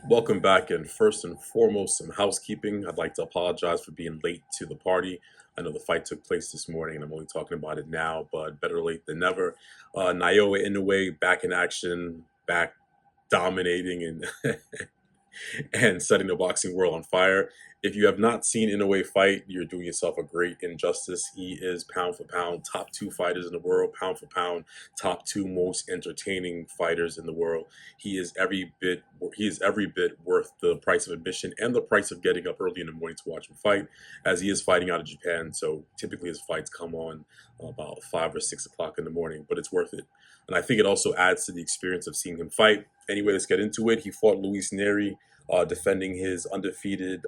Welcome back, and first and foremost, some housekeeping. I'd like to apologize for being late to the party. I know the fight took place this morning, and I'm only talking about it now, but better late than never. Naoya Inoue back in action, back dominating and and setting the boxing world on fire. If you have not seen Inoue fight, you're doing yourself a great injustice. He is pound for pound top two fighters in the world, pound for pound top two most entertaining fighters in the world. He is every bit worth the price of admission and the price of getting up early in the morning to watch him fight, as he is fighting out of Japan. So typically his fights come on about 5 or 6 o'clock in the morning, but it's worth it. And I think it also adds to the experience of seeing him fight. Anyway, let's get into it. He fought Luis Nery, defending his undisputed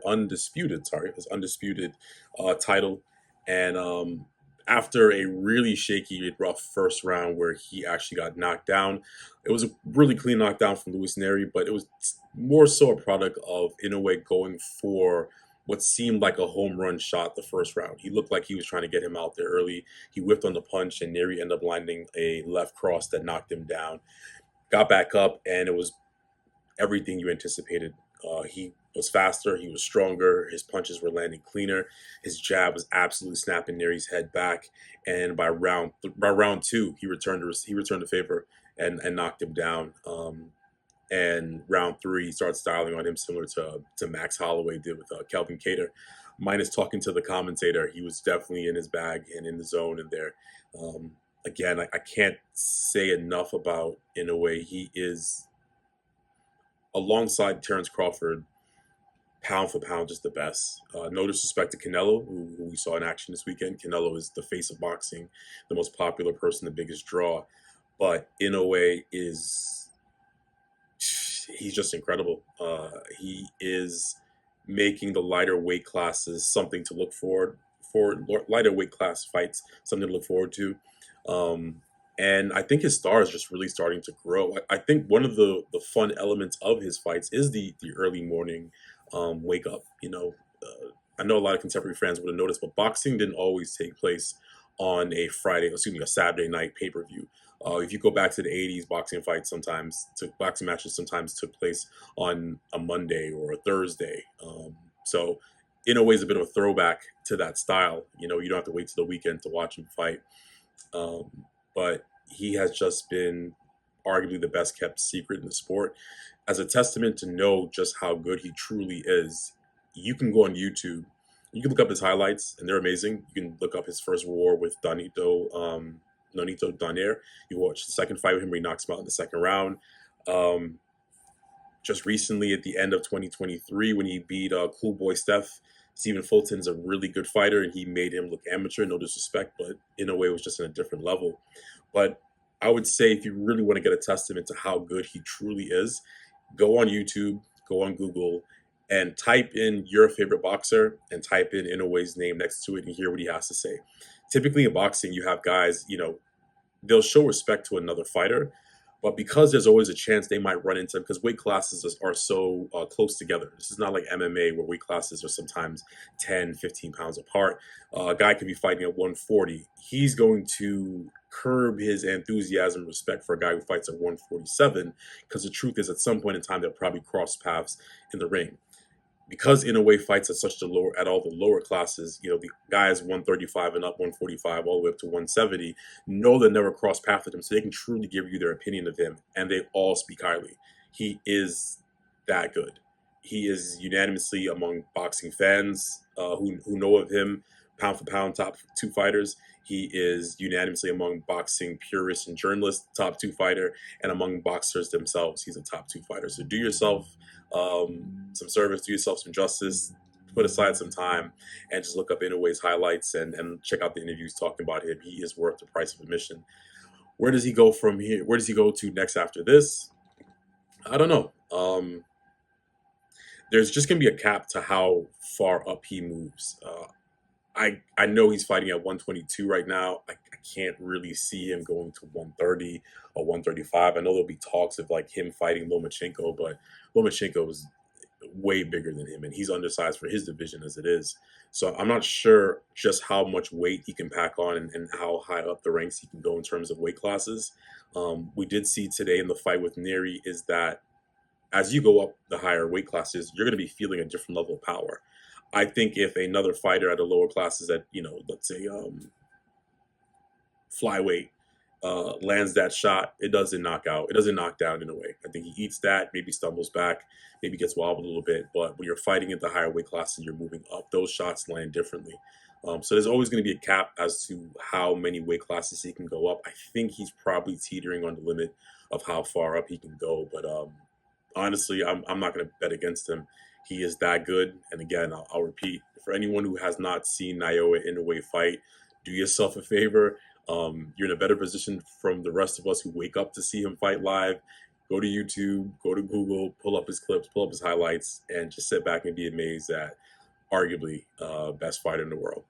title. And after a really shaky, rough first round where he actually got knocked down, it was a really clean knockdown from Luis Nery, but it was more so a product of Inoue going for what seemed like a home run shot the first round. He looked like he was trying to get him out there early. He whipped on the punch, and Nery ended up landing a left cross that knocked him down. Got back up, and it was everything you anticipated. He was faster, he was stronger, his punches were landing cleaner, his jab was absolutely snapping Nery's head back, and by round two, he returned the favor and knocked him down. And round three, he started styling on him similar to Max Holloway did with Kelvin Cater. Minus talking to the commentator, he was definitely in his bag and in the zone in there. Again, I can't say enough about Inoue. He is, alongside Terrence Crawford, pound for pound, just the best. No disrespect to Canelo, who we saw in action this weekend. Canelo is the face of boxing, the most popular person, the biggest draw. But Inoue is, he's just incredible. He is making the lighter weight classes something to look forward for, lighter weight class fights, something to look forward to. And I think his star is just really starting to grow. I think one of the fun elements of his fights is the early morning wake up. I know a lot of contemporary fans would have noticed, but boxing didn't always take place on a Saturday night pay per view. If you go back to the '80s, boxing matches sometimes took place on a Monday or a Thursday. So, in a way, is a bit of a throwback to that style. You don't have to wait till the weekend to watch him fight. But he has just been arguably the best kept secret in the sport. As a testament to know just how good he truly is, you can go on YouTube. You can look up his highlights, and they're amazing. You can look up his first war with Nonito Donaire. You watch the second fight with him where he knocks him out in the second round. Um, just recently, at the end of 2023, when he beat Cool Boy Steph, Stephen Fulton's a really good fighter, and he made him look amateur. No disrespect, but in a way, it was just on a different level. But I would say, if you really want to get a testament to how good he truly is, go on YouTube, go on Google, and type in your favorite boxer and type in Inoue's name next to it and hear what he has to say. Typically in boxing, you have guys, they'll show respect to another fighter, but because there's always a chance they might run into him, because weight classes are so close together. This is not like MMA where weight classes are sometimes 10, 15 pounds apart. A guy could be fighting at 140. He's going to curb his enthusiasm and respect for a guy who fights at 147, because the truth is, at some point in time, they'll probably cross paths in the ring. Because in a way fights at all the lower classes, the guys 135 and up, 145 all the way up to 170, know they'll never cross paths with him, so they can truly give you their opinion of him, and they all speak highly. He is that good. He is unanimously among boxing fans who know of him, pound for pound top two fighters. He is unanimously among boxing purists and journalists, top two fighter, and among boxers themselves, he's a top two fighter. So do yourself some service, do yourself some justice, put aside some time, and just look up Inoue's highlights and check out the interviews talking about him. He is worth the price of admission. Where does he go from here? Where does he go to next after this? I don't know. There's just going to be a cap to how far up he moves. I know he's fighting at 122 right now. I can't really see him going to 130 or 135. I know there'll be talks of like him fighting Lomachenko, but Lomachenko is way bigger than him, and he's undersized for his division as it is. So I'm not sure just how much weight he can pack on and how high up the ranks he can go in terms of weight classes. We did see today in the fight with Nery is that as you go up the higher weight classes, you're going to be feeling a different level of power. I think if another fighter at the lower classes, at let's say flyweight, lands that shot, it doesn't knock out. It doesn't knock down in a way. I think he eats that, maybe stumbles back, maybe gets wobbled a little bit. But when you're fighting at the higher weight classes, you're moving up. Those shots land differently. So there's always going to be a cap as to how many weight classes he can go up. I think he's probably teetering on the limit of how far up he can go. But honestly, I'm not going to bet against him. He is that good. And again, I'll repeat, for anyone who has not seen Naoya Inoue fight, do yourself a favor. You're in a better position from the rest of us who wake up to see him fight live. Go to YouTube, go to Google, pull up his clips, pull up his highlights, and just sit back and be amazed at arguably best fighter in the world.